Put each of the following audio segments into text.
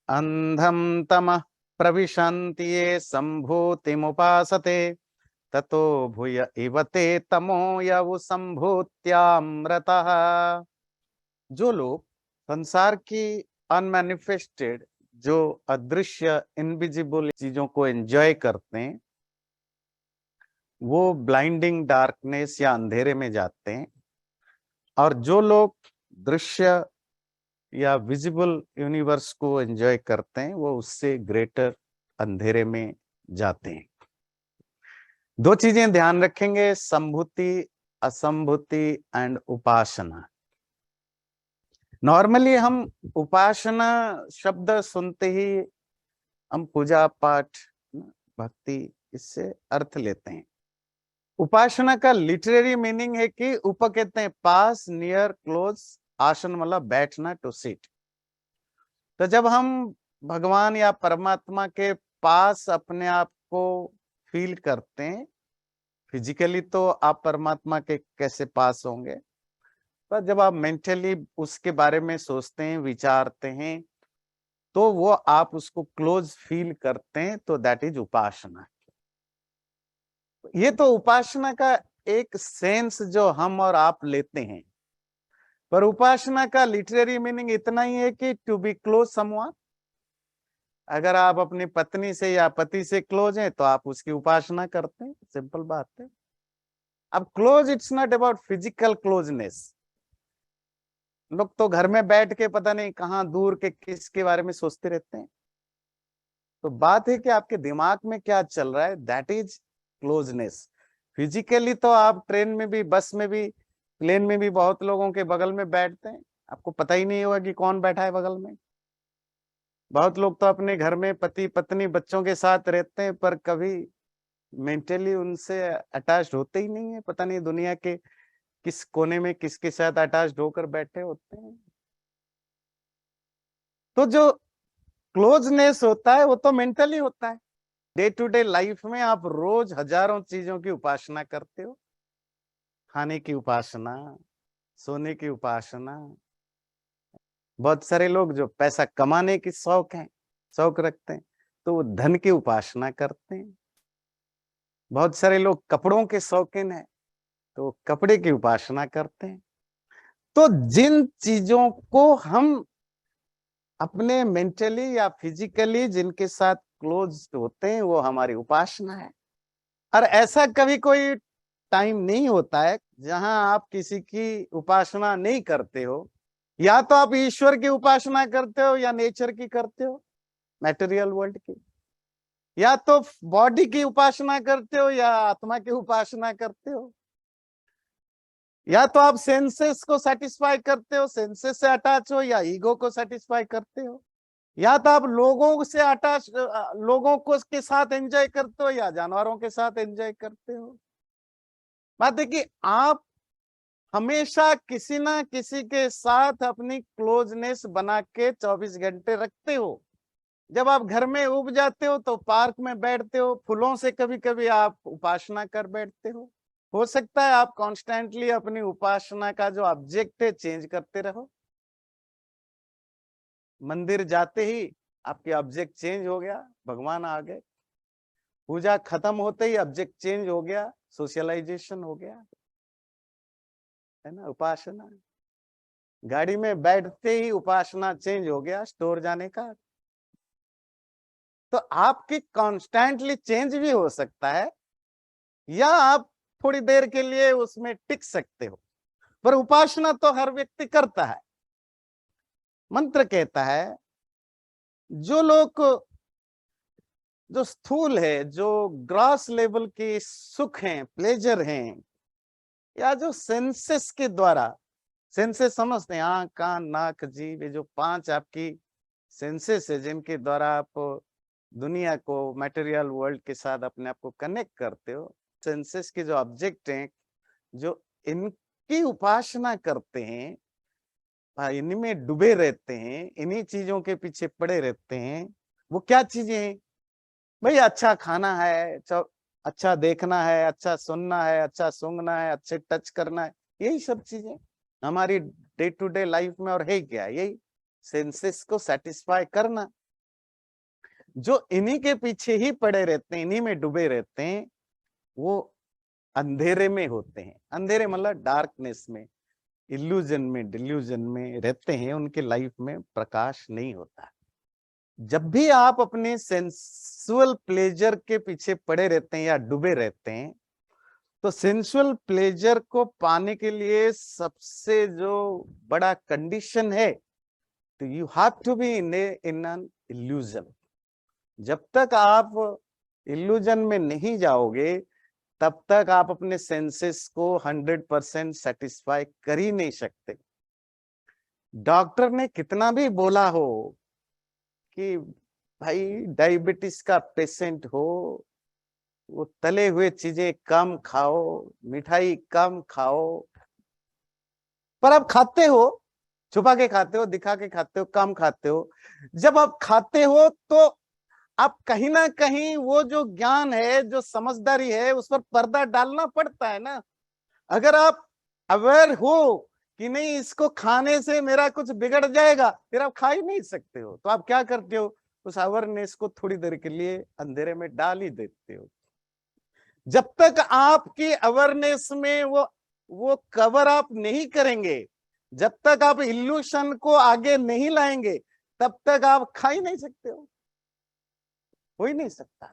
अंधम तमः प्रविशन्ति ये संभूतिमुपासते ततो भूय इव ते तमो यवु संभूत्यामृतः। जो लोग संसार की अनमैनिफेस्टेड, जो अदृश्य इनविजिबल चीजों को एंजॉय करते हैं, वो ब्लाइंडिंग डार्कनेस या अंधेरे में जाते हैं। और जो लोग दृश्य या विजिबल यूनिवर्स को एंजॉय करते हैं, वो उससे ग्रेटर अंधेरे में जाते हैं। दो चीजें ध्यान रखेंगे, संभूति, असंभूति एंड उपासना। नॉर्मली हम उपासना शब्द सुनते ही हम पूजा पाठ, भक्ति, इससे अर्थ लेते हैं। उपासना का लिटरेरी मीनिंग है कि उप कहते हैं पास, नियर, क्लोज, आसन मतलब बैठना, टू सिट। तो जब हम भगवान या परमात्मा के पास अपने आप को फील करते हैं फिजिकली, तो आप परमात्मा के कैसे पास होंगे, पर जब आप मेंटली उसके बारे में सोचते हैं, विचारते हैं, तो वो आप उसको क्लोज फील करते हैं, तो दैट इज उपासना। ये तो उपासना का एक सेंस जो हम और आप लेते हैं, पर उपासना का लिटरेरी मीनिंग इतना ही है कि टू बी क्लोज समवन। अगर आप अपनी पत्नी से या पति से क्लोज हैं तो आप उसकी उपासना करते हैं, सिंपल बात है। अब close, it's not about physical closeness. लोग तो घर में बैठ के पता नहीं कहां दूर के किसके बारे में सोचते रहते हैं। तो बात है कि आपके दिमाग में क्या चल रहा है, दैट इज क्लोजनेस। फिजिकली तो आप ट्रेन में भी, बस में भी, प्लेन में भी बहुत लोगों के बगल में बैठते हैं, आपको पता ही नहीं होगा कि कौन बैठा है बगल में। बहुत लोग तो अपने घर में पति पत्नी बच्चों के साथ रहते हैं, पर कभी मेंटली उनसे अटैच्ड होते ही नहीं है, पता नहीं दुनिया के किस कोने में किसके साथ अटैच्ड होकर बैठे होते हैं। तो जो क्लोजनेस होता है वो तो मेंटली होता है। डे टू डे लाइफ में आप रोज हजारों चीजों की उपासना करते हो, खाने की उपासना, सोने की उपासना। बहुत सारे लोग जो पैसा कमाने की शौक रखते हैं, तो वो धन की उपासना करते हैं। बहुत सारे लोग कपड़ों के शौकीन हैं, तो कपड़े की उपासना करते हैं। तो जिन चीजों को हम अपने मेंटली या फिजिकली जिनके साथ क्लोज होते हैं, वो हमारी उपासना है। और ऐसा कभी कोई टाइम नहीं होता है जहां आप किसी की उपासना नहीं करते हो। या तो आप ईश्वर की उपासना करते हो, या नेचर की करते हो, मैटेरियल वर्ल्ड की, या तो बॉडी की उपासना करते हो, या आत्मा की उपासना करते हो। या तो आप सेंसेस को सेटिस्फाई करते हो, सेंसेस से अटैच हो, या ईगो को सेटिस्फाई करते हो। या तो आप लोगों से अटैच, लोगों को के साथ एंजॉय करते हो, या जानवरों के साथ एंजॉय करते हो। बात है कि आप हमेशा किसी ना किसी के साथ अपनी क्लोजनेस बना के 24 घंटे रखते हो। जब आप घर में उब जाते हो तो पार्क में बैठते हो, फूलों से कभी कभी आप उपासना कर बैठते हो सकता है आप कॉन्स्टेंटली अपनी उपासना का जो ऑब्जेक्ट है चेंज करते रहो। मंदिर जाते ही आपके ऑब्जेक्ट चेंज हो गया, भगवान आ गए। पूजा खत्म होते ही ऑब्जेक्ट चेंज हो गया, सोशलाइजेशन हो गया, है ना, उपासना। गाड़ी में बैठते ही उपासना चेंज हो गया, स्टोर जाने का। तो आपकी कॉन्स्टेंटली चेंज भी हो सकता है, या आप थोड़ी देर के लिए उसमें टिक सकते हो, पर उपासना तो हर व्यक्ति करता है। मंत्र कहता है जो लोग, जो स्थूल है, जो ग्रॉस लेवल के सुख हैं, प्लेजर हैं, या जो सेंसेस के द्वारा, सेंसेस समझते हैं, आंख, कान, नाक, जीभ, ये जो 5 आपकी सेंसेस है जिनके द्वारा आप दुनिया को, मटेरियल वर्ल्ड के साथ अपने आप को कनेक्ट करते हो। सेंसेस के जो ऑब्जेक्ट हैं, जो इनकी उपासना करते हैं, इन्हीं में डूबे रहते हैं, इन्हीं चीजों के पीछे पड़े रहते हैं। वो क्या चीजें हैं भाई? अच्छा खाना है, अच्छा देखना है, अच्छा सुनना है, अच्छा सूंघना है, अच्छे टच करना है, यही सब चीजें हमारी डे टू डे लाइफ में। और है क्या? यही सेंसेस को सेटिस्फाई करना। जो इन्हीं के पीछे ही पड़े रहते हैं, इन्हीं में डूबे रहते हैं, वो अंधेरे में होते हैं। अंधेरे मतलब डार्कनेस में, इल्यूजन में, डिल्यूजन में रहते हैं, उनके लाइफ में प्रकाश नहीं होता। जब भी आप अपने सेंसुअल प्लेजर के पीछे पड़े रहते हैं या डूबे रहते हैं, तो सेंसुअल प्लेजर को पाने के लिए सबसे जो बड़ा कंडीशन है, तो you have to be in an illusion. जब तक आप इल्यूजन में नहीं जाओगे, तब तक आप अपने सेंसेस को 100% सेटिस्फाई कर ही नहीं सकते। डॉक्टर ने कितना भी बोला हो कि भाई डायबिटीज का पेशेंट हो, वो तले हुए चीजें कम खाओ, मिठाई कम खाओ, पर आप खाते हो, छुपा के खाते हो, दिखा के खाते हो, कम खाते हो। जब आप खाते हो तो आप कहीं ना कहीं वो जो ज्ञान है, जो समझदारी है, उस पर पर्दा डालना पड़ता है ना। अगर आप अवेयर हो कि नहीं इसको खाने से मेरा कुछ बिगड़ जाएगा, फिर आप खा ही नहीं सकते हो। तो आप क्या करते हो, उस अवेयरनेस को थोड़ी देर के लिए अंधेरे में डाल ही देते हो। जब तक आपकी अवेयरनेस में वो कवर आप नहीं करेंगे, जब तक आप इल्यूशन को आगे नहीं लाएंगे, तब तक आप खा ही नहीं सकते हो ही नहीं सकता।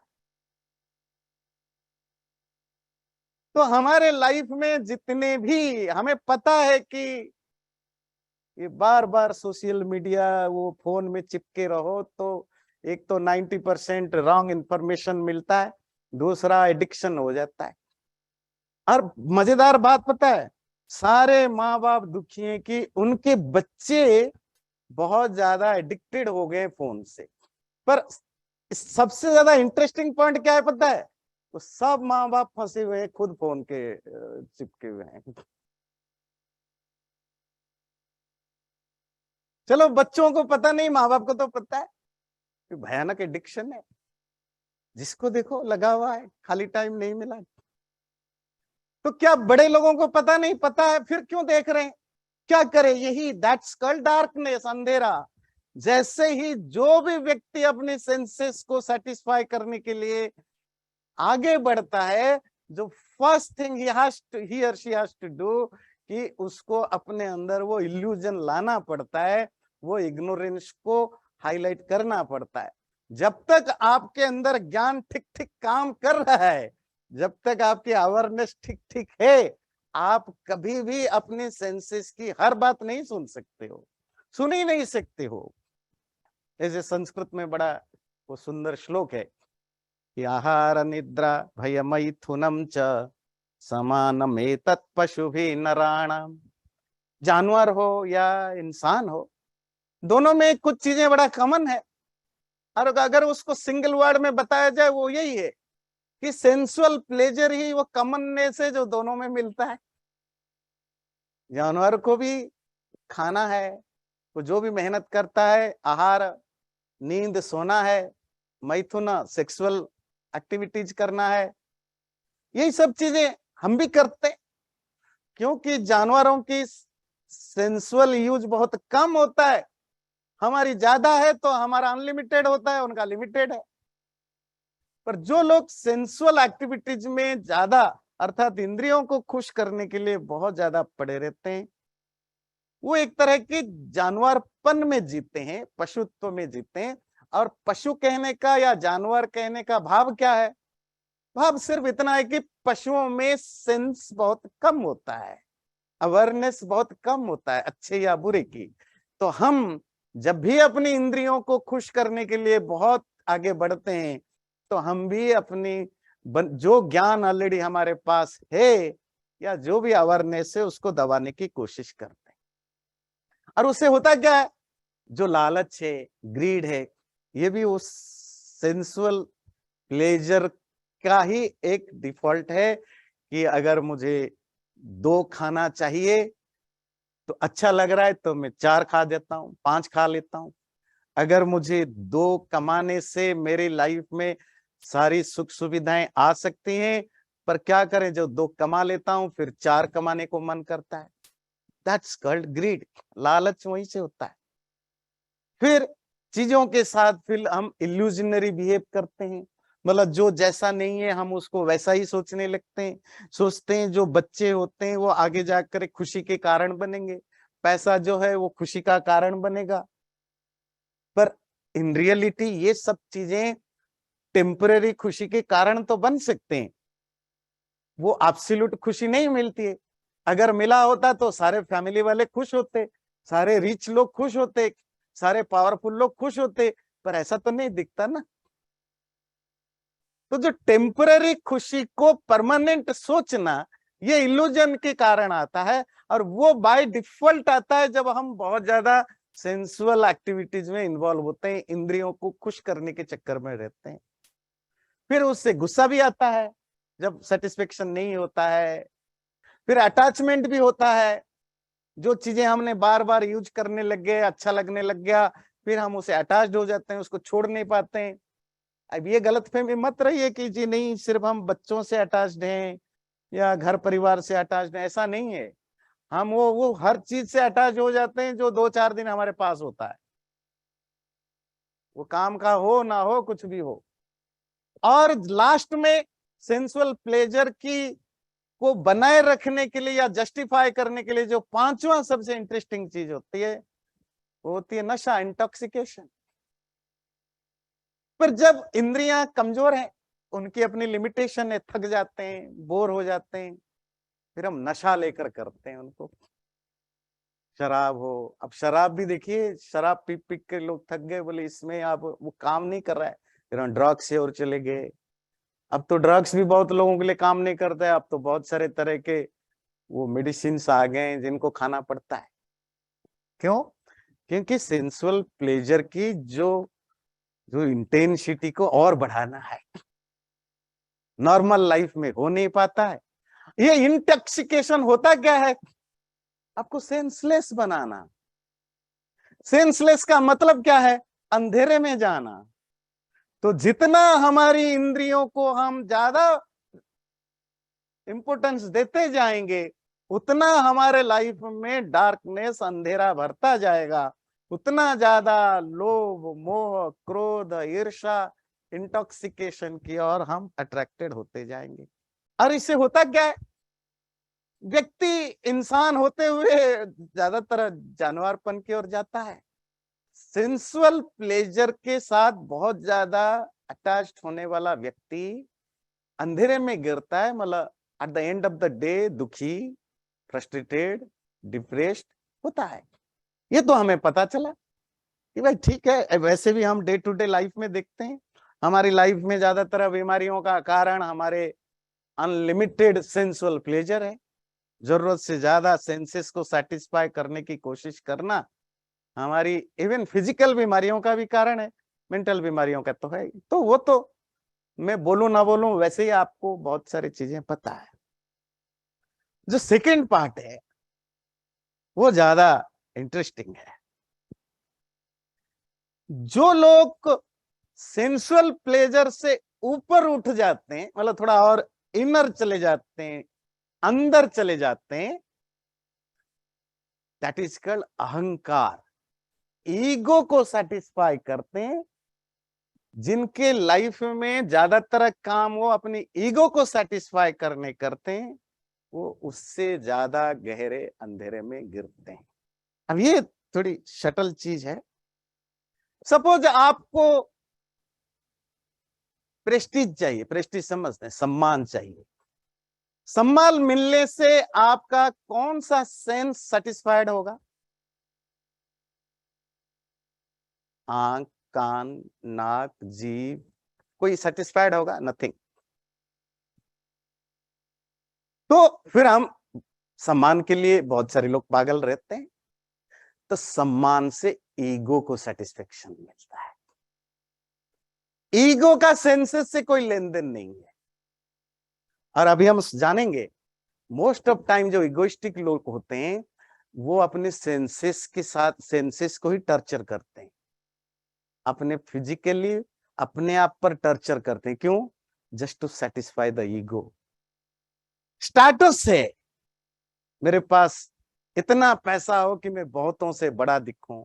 तो हमारे लाइफ में जितने भी, हमें पता है कि ये बार बार सोशल मीडिया, वो फोन में चिपके रहो, तो एक तो 90% रॉन्ग इंफॉर्मेशन मिलता है, दूसरा एडिक्शन हो जाता है। और मजेदार बात पता है, सारे माँ बाप दुखी हैं कि उनके बच्चे बहुत ज्यादा एडिक्टेड हो गए फोन से। पर सबसे ज्यादा इंटरेस्टिंग पॉइंट क्या है पता है, तो सब माँ बाप फंसे हुए हैं खुद फोन के चिपके हुए हैं। चलो बच्चों को पता नहीं, माँ बाप को तो पता है कि भयानक एडिक्शन है, जिसको देखो लगा हुआ है, खाली टाइम नहीं मिला। तो क्या बड़े लोगों को पता नहीं? पता है, फिर क्यों देख रहे हैं? क्या करे? यही दैट्स कॉल्ड डार्कनेस, अंधेरा। जैसे ही जो भी व्यक्ति अपने सेंसेस को सेटिस्फाई करने के लिए आगे बढ़ता है, जो फर्स्ट थिंग ही और शी हैज टू डू, कि उसको अपने अंदर वो इल्यूजन लाना पड़ता है, वो इग्नोरेंस को हाईलाइट करना पड़ता है। जब तक आपके अंदर ज्ञान ठीक ठीक काम कर रहा है, जब तक आपकी अवेयरनेस ठीक ठीक है, आप कभी भी अपने सेंसेस की हर बात नहीं सुन सकते हो, सुन ही नहीं सकते हो। ऐसे संस्कृत में बड़ा वो सुंदर श्लोक है कि आहार निद्रा भय मैथुनम च समानमेतत् पशुभिः नराणाम। जानवर हो या इंसान हो, दोनों में कुछ चीजें बड़ा कॉमन है, और अगर उसको सिंगल वर्ड में बताया जाए, वो यही है कि सेंसुअल प्लेजर ही वो कॉमननेस है जो दोनों में मिलता है। जानवर को भी खाना है, वो जो भी मेहनत करता है, आहार, नींद, सोना है, मैथुन, सेक्सुअल एक्टिविटीज करना है, यही सब चीजें हम भी करते हैं। क्योंकि जानवरों की सेंसुअल यूज बहुत कम होता है, हमारी ज्यादा है, तो हमारा अनलिमिटेड होता है, उनका लिमिटेड है। पर जो लोग सेंसुअल एक्टिविटीज में ज्यादा, अर्थात इंद्रियों को खुश करने के लिए बहुत ज्यादा पड़े रहते हैं, वो एक तरह के जानवरपन में जीते हैं, पशुत्व में जीते हैं। और पशु कहने का या जानवर कहने का भाव क्या है? भाव सिर्फ इतना है कि पशुओं में सेंस बहुत कम होता है, अवेयरनेस बहुत कम होता है अच्छे या बुरे की। तो हम जब भी अपनी इंद्रियों को खुश करने के लिए बहुत आगे बढ़ते हैं, तो हम भी अपनी जो ज्ञान ऑलरेडी हमारे पास है, या जो भी अवेयरनेस है, उसको दबाने की कोशिश करते हैं। और उससे होता क्या है, जो लालच है, ग्रीड है, ये भी उस सेंसुअल प्लेजर का ही एक डिफॉल्ट है कि अगर मुझे 2 खाना चाहिए तो अच्छा लग रहा है, तो मैं 4 खा देता हूँ, 5 खा लेता हूँ। अगर मुझे 2 कमाने से मेरी लाइफ में सारी सुख सुविधाएं आ सकती हैं, पर क्या करें, जो 2 कमा लेता हूं, फिर 4 कमाने को मन करता है। That's called greed. लालच वहीं से होता है। फिर चीजों के साथ फिर हम इल्यूजनरी बिहेव करते हैं, मतलब जो जैसा नहीं है हम उसको वैसा ही सोचने लगते हैं। सोचते हैं जो बच्चे होते हैं वो आगे जाकर खुशी के कारण बनेंगे, पैसा जो है वो खुशी का कारण बनेगा। पर इन रियलिटी ये सब चीजें टेम्पररी खुशी के कारण तो बन सकते हैं, वो एब्सोल्यूट खुशी नहीं मिलती है। अगर मिला होता तो सारे फैमिली वाले खुश होते, सारे रिच लोग खुश होते, सारे पावरफुल लोग खुश होते, पर ऐसा तो नहीं दिखता ना। तो जो टेम्पररी खुशी को परमानेंट सोचना, ये इल्यूजन के कारण आता है, और वो बाय डिफॉल्ट आता है जब हम बहुत ज्यादा सेंसुअल एक्टिविटीज में इन्वॉल्व होते हैं, इंद्रियों को खुश करने के चक्कर में रहते हैं। फिर उससे गुस्सा भी आता है जब सेटिस्फेक्शन नहीं होता है। फिर अटैचमेंट भी होता है, जो चीजें हमने बार बार यूज करने लग गए, अच्छा लगने लग गया, फिर हम उसे अटैच्ड हो जाते हैं, उसको छोड़ नहीं पाते हैं। अब ये गलतफहमी मत रहिए कि जी नहीं सिर्फ हम बच्चों से अटैच्ड हैं या घर परिवार से अटैच्ड हैं, ऐसा नहीं है। हम वो हर चीज से अटैच हो जाते हैं जो 2-4 दिन हमारे पास होता है, वो काम का हो ना हो कुछ भी हो। और लास्ट में सेंसुअल प्लेजर की को बनाए रखने के लिए या जस्टिफाई करने के लिए जो पांचवा सबसे इंटरेस्टिंग चीज होती है, वो होती है नशा, इंटॉक्सिकेशन। पर जब इंद्रियां कमजोर हैं, उनकी अपनी लिमिटेशन है, थक जाते हैं, बोर हो जाते हैं, फिर हम नशा लेकर करते हैं उनको। शराब हो, अब शराब भी देखिए, शराब पी पी के लोग थक गए, बोले इसमें अब वो काम नहीं कर रहा है, फिर हम ड्रग्स से और चले गए। अब तो ड्रग्स भी बहुत लोगों के लिए काम नहीं करता है, अब तो बहुत सारे तरह के वो मेडिसिन आ गए हैं जिनको खाना पड़ता है। क्यों? क्योंकि सेंसुअल प्लेजर की जो जो इंटेंसिटी को और बढ़ाना है, नॉर्मल लाइफ में हो नहीं पाता है। ये इंटॉक्सिकेशन होता क्या है? आपको सेंसलेस बनाना। सेंसलेस का मतलब क्या है? अंधेरे में जाना। तो जितना हमारी इंद्रियों को हम ज्यादा इंपोर्टेंस देते जाएंगे, उतना हमारे लाइफ में डार्कनेस, अंधेरा भरता जाएगा, उतना ज्यादा लोभ, मोह, क्रोध, ईर्ष्या, इंटॉक्सिकेशन की ओर हम अट्रैक्टेड होते जाएंगे। और इससे होता क्या है? व्यक्ति इंसान होते हुए ज्यादातर जानवरपन की ओर जाता है। सेंसुअल प्लेजर के साथ बहुत ज्यादा अटैच्ड होने वाला व्यक्ति अंधेरे में गिरता है, मतलब at the end of the day दुखी, फ्रस्ट्रेटेड, डिप्रेस्ड होता है। ये तो हमें पता चला कि भाई ठीक है, वैसे भी हम डे टू डे लाइफ में देखते हैं, हमारी लाइफ में ज्यादातर बीमारियों का कारण हमारे अनलिमिटेड सेंसुअल प्लेजर है। जरूरत से ज्यादा सेंसेस को सेटिस्फाई करने की कोशिश करना हमारी इवन फिजिकल बीमारियों का भी कारण है, मेंटल बीमारियों का तो है। तो वो तो मैं बोलूं ना बोलूं, वैसे ही आपको बहुत सारी चीजें पता है। जो सेकंड पार्ट है वो ज्यादा इंटरेस्टिंग है। जो लोग सेंसुअल प्लेजर से ऊपर उठ जाते हैं, मतलब थोड़ा और इनर चले जाते हैं, अंदर चले जाते हैं, दैट इज कॉल्ड अहंकार। ईगो को सेटिस्फाई करते हैं। जिनके लाइफ में ज्यादातर काम वो अपनी ईगो को सेटिस्फाई करने करते हैं, वो उससे ज्यादा गहरे अंधेरे में गिरते हैं। अब ये थोड़ी शटल चीज है। सपोज आपको प्रेस्टीज चाहिए, प्रेस्टीज समझते हैं, सम्मान चाहिए। सम्मान मिलने से आपका कौन सा सेंस सेटिस्फाइड होगा? आंख, कान, नाक, जीभ, कोई सेटिस्फाइड होगा? नथिंग। तो फिर हम सम्मान के लिए बहुत सारे लोग पागल रहते हैं। तो सम्मान से ईगो को सेटिस्फेक्शन मिलता है। ईगो का सेंसेस से कोई लेन देन नहीं है। और अभी हम जानेंगे, मोस्ट ऑफ टाइम जो इगोइस्टिक लोग होते हैं वो अपने सेंसेस के साथ, सेंसेस को ही टर्चर करते हैं, अपने फिजिकली अपने आप पर टर्चर करते हैं। क्यों? Just to satisfy the ego. Status है, मेरे पास इतना पैसा हो कि मैं बहुतों से बड़ा दिखूं,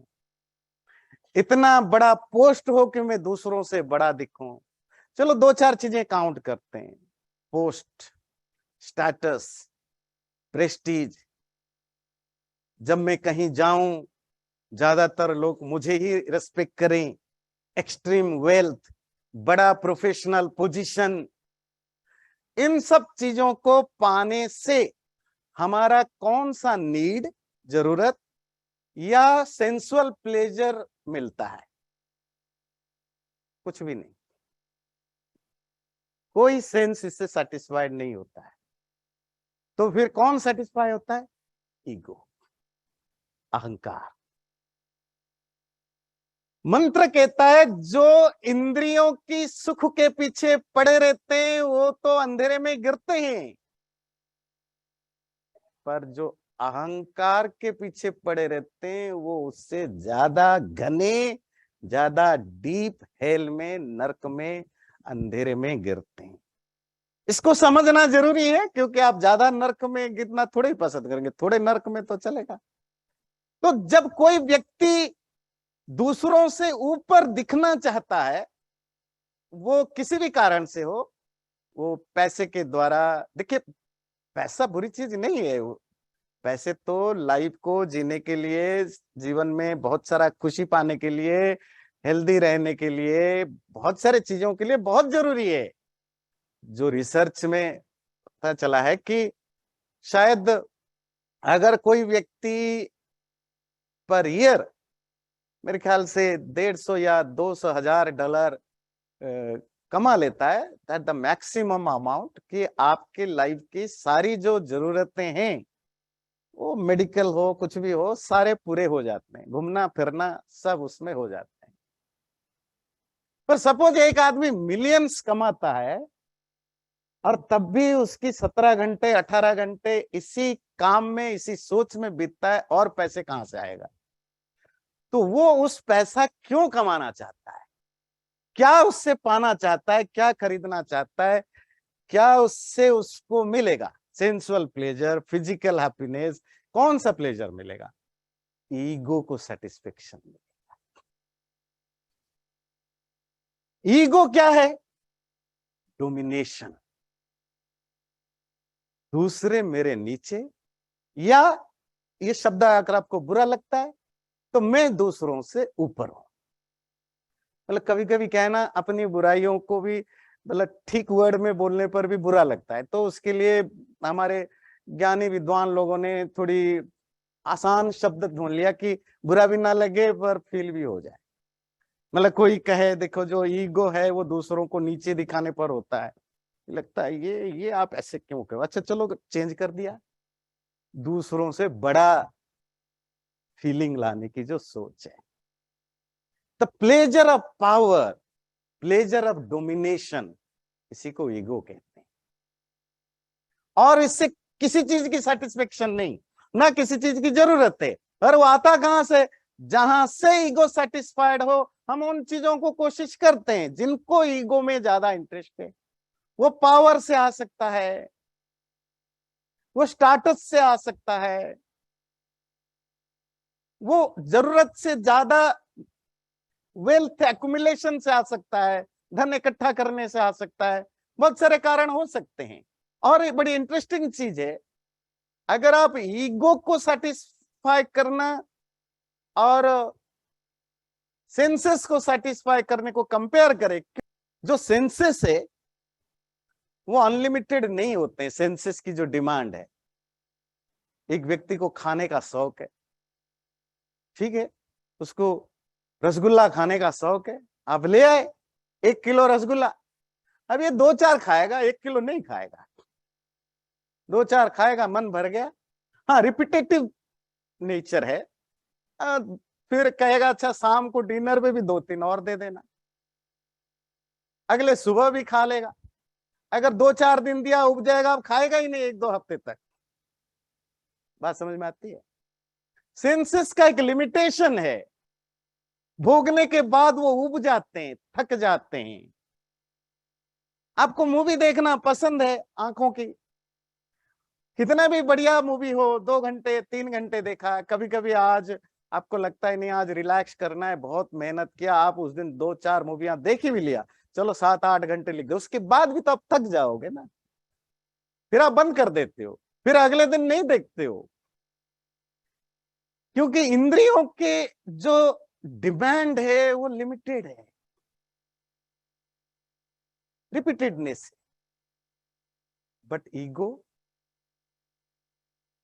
इतना बड़ा पोस्ट हो कि मैं दूसरों से बड़ा दिखूं। चलो दो चार चीजें काउंट करते हैं, पोस्ट, स्टेटस, प्रेस्टीज। जब मैं कहीं जाऊं ज्यादातर लोग मुझे ही रेस्पेक्ट करें, एक्सट्रीम वेल्थ, बड़ा प्रोफेशनल पोजीशन। इन सब चीजों को पाने से हमारा कौन सा नीड, जरूरत या सेंसुअल प्लेजर मिलता है? कुछ भी नहीं। कोई सेंस इससे सेटिस्फाइड नहीं होता है। तो फिर कौन सेटिस्फाई होता है? ईगो, अहंकार। मंत्र कहता है जो इंद्रियों की सुख के पीछे पड़े रहते हैं वो तो अंधेरे में गिरते हैं, पर जो अहंकार के पीछे पड़े रहते हैं वो उससे ज्यादा घने, ज्यादा डीप हेल में, नरक में, अंधेरे में गिरते हैं। इसको समझना जरूरी है, क्योंकि आप ज्यादा नरक में गिरना थोड़े ही पसंद करेंगे, थोड़े नरक में तो चलेगा। तो जब कोई व्यक्ति दूसरों से ऊपर दिखना चाहता है, वो किसी भी कारण से हो, वो पैसे के द्वारा, देखिए पैसा बुरी चीज नहीं है, वो पैसे तो लाइफ को जीने के लिए, जीवन में बहुत सारा खुशी पाने के लिए, हेल्दी रहने के लिए, बहुत सारे चीजों के लिए बहुत जरूरी है। जो रिसर्च में पता चला है कि शायद अगर कोई व्यक्ति पर ईयर मेरे ख्याल से 150 या 200 हजार डॉलर कमा लेता है, दैट द मैक्सिमम अमाउंट, कि आपके लाइफ की सारी जो जरूरतें हैं, वो मेडिकल हो, कुछ भी हो, सारे पूरे हो जाते हैं, घूमना फिरना सब उसमें हो जाते हैं। पर सपोज एक आदमी मिलियंस कमाता है और तब भी उसकी 17 घंटे 18 घंटे इसी काम में, इसी सोच में बीतता है, और पैसे कहां से आएगा? तो वो उस पैसा क्यों कमाना चाहता है? क्या उससे पाना चाहता है? क्या खरीदना चाहता है? क्या उससे उसको मिलेगा? सेंसुअल प्लेजर, फिजिकल हैप्पीनेस, कौन सा प्लेजर मिलेगा? ईगो को सेटिस्फेक्शन मिलेगा। ईगो क्या है? डोमिनेशन। दूसरे मेरे नीचे, या ये शब्द अगर आपको बुरा लगता है तो मैं दूसरों से ऊपर हूं। मतलब कभी कभी कहना अपनी बुराइयों को भी, मतलब ठीक वर्ड में बोलने पर भी बुरा लगता है, तो उसके लिए हमारे ज्ञानी विद्वान लोगों ने थोड़ी आसान शब्द ढूंढ लिया कि बुरा भी ना लगे पर फील भी हो जाए। मतलब कोई कहे देखो जो ईगो है वो दूसरों को नीचे दिखाने पर होता है, लगता है ये आप ऐसे क्यों करो? अच्छा चलो चेंज कर दिया, दूसरों से बड़ा फीलिंग लाने की जो सोच है। The pleasure of power, pleasure of domination, इसी को ईगो कहते हैं। और इससे किसी चीज की सेटिस्फेक्शन नहीं, ना किसी चीज की जरूरत है। और वो आता कहां से? जहां से ईगो सेटिस्फाइड हो, हम उन चीजों को कोशिश करते हैं जिनको ईगो में ज्यादा इंटरेस्ट है। वो पावर से आ सकता है, वो स्टेटस से आ सकता है, वो जरूरत से ज्यादा वेल्थ एक्युमुलेशन से आ सकता है, धन इकट्ठा करने से आ सकता है, बहुत सारे कारण हो सकते हैं। और एक बड़ी इंटरेस्टिंग चीज है, अगर आप ईगो को सेटिस्फाई करना और सेंसेस को सेटिस्फाई करने को कंपेयर करें, जो सेंसेस है वो अनलिमिटेड नहीं होते हैं। सेंसेस की जो डिमांड है, एक व्यक्ति को खाने का शौक है, ठीक है, उसको रसगुल्ला खाने का शौक है, आप ले आए 1 किलो रसगुल्ला। अब ये 2-4 खाएगा, 1 किलो नहीं खाएगा, 2-4 खाएगा, मन भर गया। हाँ, रिपीटेटिव नेचर है। फिर कहेगा अच्छा शाम को डिनर में भी 2-3 और दे देना, अगले सुबह भी खा लेगा। अगर 2-4 दिन दिया, उब जाएगा, अब खाएगा ही नहीं 1-2 हफ्ते तक। बात समझ में आती है? सेंसेस का एक लिमिटेशन है, भोगने के बाद वो उब जाते हैं, थक जाते हैं। आपको मूवी देखना पसंद है आंखों की, कितना भी बढ़िया मूवी हो, 2 घंटे 3 घंटे देखा, कभी कभी आज आपको लगता है नहीं आज रिलैक्स करना है, बहुत मेहनत किया, आप उस दिन 2-4 मूवियां देख ही भी लिया, चलो 7-8 घंटे लिख दो, उसके बाद भी तो आप थक जाओगे ना, फिर आप बंद कर देते हो, फिर अगले दिन नहीं देखते हो, क्योंकि इंद्रियों के जो डिमांड है वो लिमिटेड है, रिपीटेडनेस। बट ईगो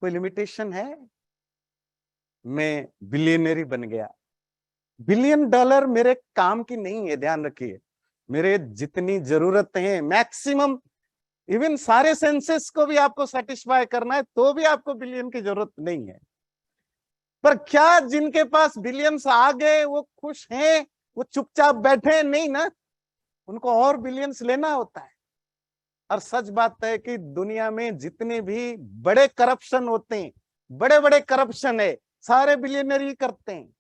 कोई लिमिटेशन है? मैं बिलियनरी बन गया, $1 बिलियन मेरे काम की नहीं है, ध्यान रखिए, मेरे जितनी जरूरत है मैक्सिमम, इवन सारे सेंसेस को भी आपको सेटिस्फाई करना है तो भी आपको बिलियन की जरूरत नहीं है। पर क्या जिनके पास बिलियंस आ गए वो खुश हैं, वो चुपचाप बैठे हैं? नहीं ना, उनको और बिलियंस लेना होता है। और सच बात है कि दुनिया में जितने भी बड़े करप्शन होते हैं, बड़े बड़े करप्शन है, सारे बिलियनरी करते हैं।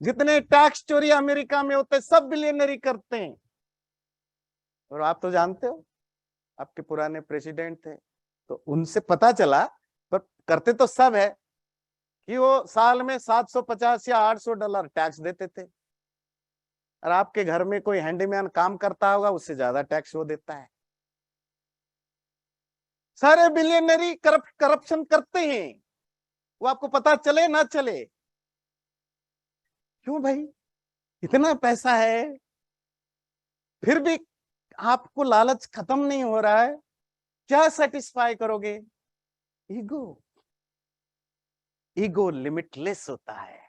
जितने टैक्स चोरी अमेरिका में होते हैं, सब बिलियनरी करते हैं। और आप तो जानते हो, आपके पुराने प्रेसिडेंट थे, तो उनसे पता चला, पर करते तो सब है, कि वो साल में $750 या $800 टैक्स देते थे। और आपके घर में कोई हैंडीमैन काम करता होगा, उससे ज्यादा टैक्स वो देता है। सारे बिलियनरी करप्शन करते हैं, वो आपको पता चले ना चले। क्यों भाई? इतना पैसा है, फिर भी आपको लालच खत्म नहीं हो रहा है, क्या सेटिस्फाई करोगे? ईगो। ईगो लिमिटलेस होता है।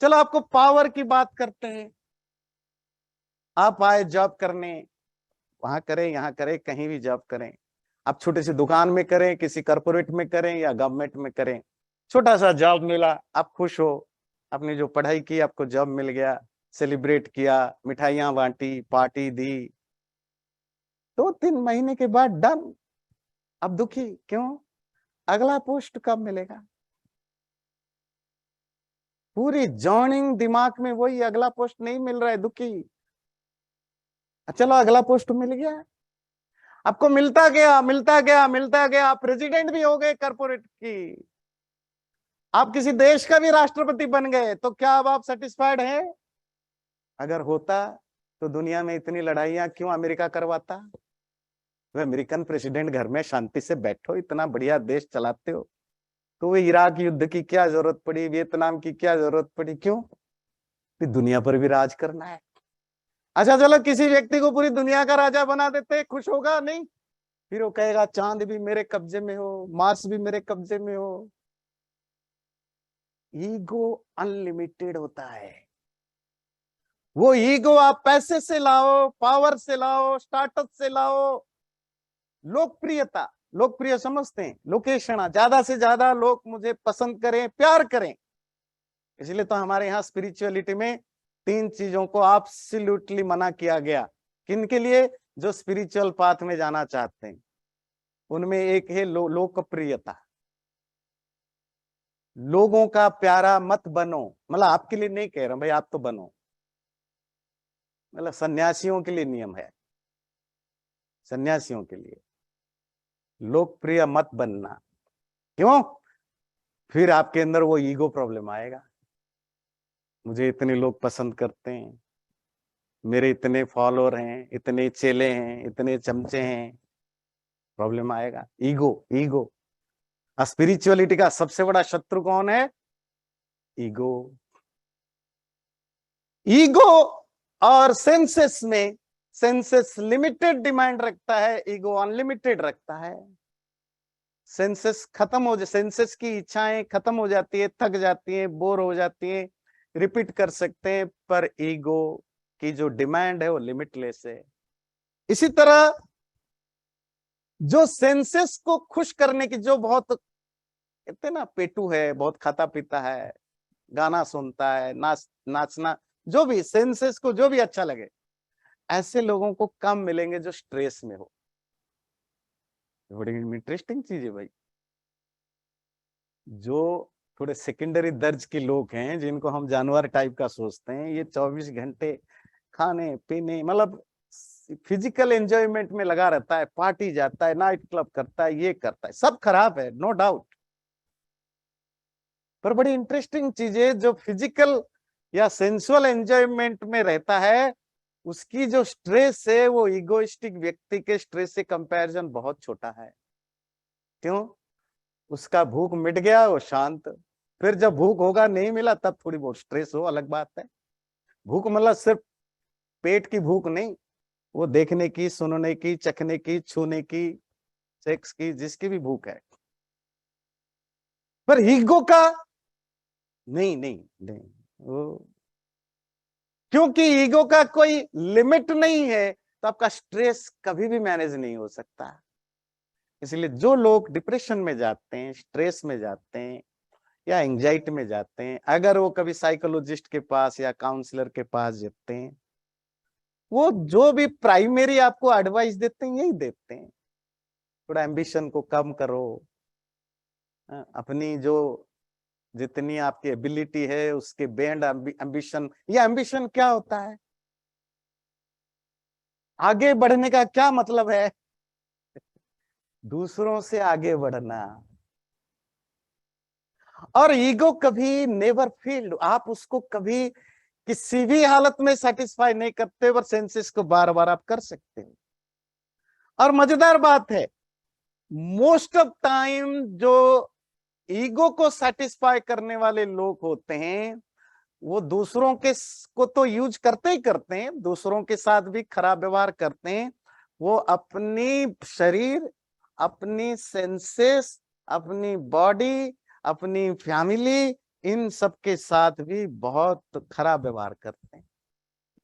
चलो आपको पावर की बात करते हैं। आप आए जॉब करने, वहां करें यहां करें, कहीं भी जॉब करें, आप छोटे से दुकान में करें, किसी कॉर्पोरेट में करें या गवर्नमेंट में करें, छोटा सा जॉब मिला, आप खुश हो, आपने जो पढ़ाई की आपको जॉब मिल गया, सेलिब्रेट किया, मिठाइयां बांटी, पार्टी दी, 2-3 महीने के बाद डन। अब दुखी क्यों? अगला पोस्ट कब मिलेगा? पूरी जॉइनिंग दिमाग में वही, अगला पोस्ट नहीं मिल रहा है, दुखी। चलो अगला पोस्ट मिल गया, आपको मिलता गया मिलता गया मिलता गया, आप प्रेसिडेंट भी हो गए कॉर्पोरेट की, आप किसी देश का भी राष्ट्रपति बन गए, तो क्या अब आप सेटिस्फाइड हैं? अगर होता तो दुनिया में इतनी लड़ाइयां क्यों अमेरिका करवाता? तो अमेरिकन प्रेसिडेंट घर में शांति से बैठो, इतना बढ़िया देश चलाते हो, तो वो इराक युद्ध की क्या जरूरत पड़ी, वियतनाम की क्या जरूरत पड़ी? क्यों? फिर दुनिया पर भी राज करना है। अच्छा चलो किसी व्यक्ति को पूरी दुनिया का राजा बना देते, खुश होगा? नहीं, फिर वो कहेगा चांद भी मेरे कब्जे में हो, मार्स भी मेरे कब्जे में हो। ईगो अनलिमिटेड होता है। वो ईगो आप पैसे से लाओ, पावर से लाओ, स्टार्टअप से लाओ, लोकप्रियता, लोकप्रिय समझते हैं, लोकेशन, ज्यादा से ज्यादा लोग मुझे पसंद करें, प्यार करें। इसलिए तो हमारे यहाँ स्पिरिचुअलिटी में 3 चीजों को एब्सोल्युटली मना किया गया। किनके लिए? जो स्पिरिचुअल पाथ में जाना चाहते हैं। उनमें एक है लोकप्रियता, लोगों का प्यारा मत बनो। मतलब आपके लिए नहीं कह रहा हूं भाई, आप तो बनो, मतलब सन्यासियों के लिए नियम है, सन्यासियों के लिए लोकप्रिय मत बनना। क्यों? फिर आपके अंदर वो ईगो प्रॉब्लम आएगा, मुझे इतने लोग पसंद करते हैं, मेरे इतने फॉलोअर हैं, इतने चेले हैं, इतने चमचे हैं, प्रॉब्लम आएगा। Ego, ego. स्पिरिचुअलिटी का सबसे बड़ा शत्रु कौन है? ईगो। ईगो और सेंसेस में, सेंसेस लिमिटेड डिमांड रखता है, ईगो अनलिमिटेड रखता है। सेंसेस खत्म हो, सेंसेस की इच्छाएं खत्म हो जाती है, थक जाती है, बोर हो जाती है, रिपीट कर सकते हैं, पर ईगो की जो डिमांड है वो लिमिटलेस है। इसी तरह जो सेंसेस को खुश करने की, जो बहुत कहते ना पेटू है, बहुत खाता पीता है, गाना सुनता है, नाचना, जो भी सेंसेस को जो भी अच्छा लगे, ऐसे लोगों को कम मिलेंगे जो स्ट्रेस में हो। बड़ी इंटरेस्टिंग चीज है भाई। जो थोड़े सेकेंडरी दर्ज के लोग हैं, जिनको हम जानवर टाइप का सोचते हैं, ये 24 घंटे खाने पीने, मतलब फिजिकल एंजॉयमेंट में लगा रहता है, पार्टी जाता है, नाइट क्लब करता है, ये करता है, सब खराब है, नो डाउट। पर बड़ी इंटरेस्टिंग चीज है, जो फिजिकल या सेंसुअल एंजॉयमेंट में रहता है, उसकी जो स्ट्रेस है वो इगोइस्टिक व्यक्ति के स्ट्रेस से कंपैरिजन बहुत छोटा है। क्यों? उसका भूख मिट गया, वो शांत। फिर जब भूख होगा नहीं मिला तब थोड़ी बहुत स्ट्रेस हो, अलग बात है। भूख मतलब सिर्फ पेट की भूख नहीं, वो देखने की, सुनने की, चखने की, छूने की, सेक्स की, जिसकी भी भूख है। पर ईगो का नहीं नहीं नहीं, वो क्योंकि ईगो का कोई लिमिट नहीं है, तो आपका स्ट्रेस कभी भी मैनेज नहीं हो सकता। इसलिए जो लोग डिप्रेशन में जाते हैं, स्ट्रेस में जाते हैं या एंजाइटी में जाते हैं, अगर वो कभी साइकोलॉजिस्ट के पास या काउंसलर के पास जाते हैं, वो जो भी प्राइमरी आपको एडवाइस देते हैं यही देते हैं, थोड़ा एम्बिशन को कम करो, अपनी जो जितनी आपकी एबिलिटी है उसके बेंड एम्बिशन। ये एम्बिशन क्या होता है? आगे बढ़ने का क्या मतलब है? दूसरों से आगे बढ़ना। और ईगो कभी नेवर फील्ड, आप उसको कभी किसी भी हालत में सेटिस्फाई नहीं करते, पर सेंसेस को बार बार आप कर सकते हैं। और मजेदार बात है, मोस्ट ऑफ टाइम जो ईगो को सेटिस्फाई करने वाले लोग होते हैं, वो दूसरों के को तो यूज करते ही करते हैं, दूसरों के साथ भी खराब व्यवहार करते हैं। वो अपनी शरीर, अपनी सेंसेस, अपनी बॉडी, अपनी फैमिली, इन सब के साथ भी बहुत खराब व्यवहार करते हैं।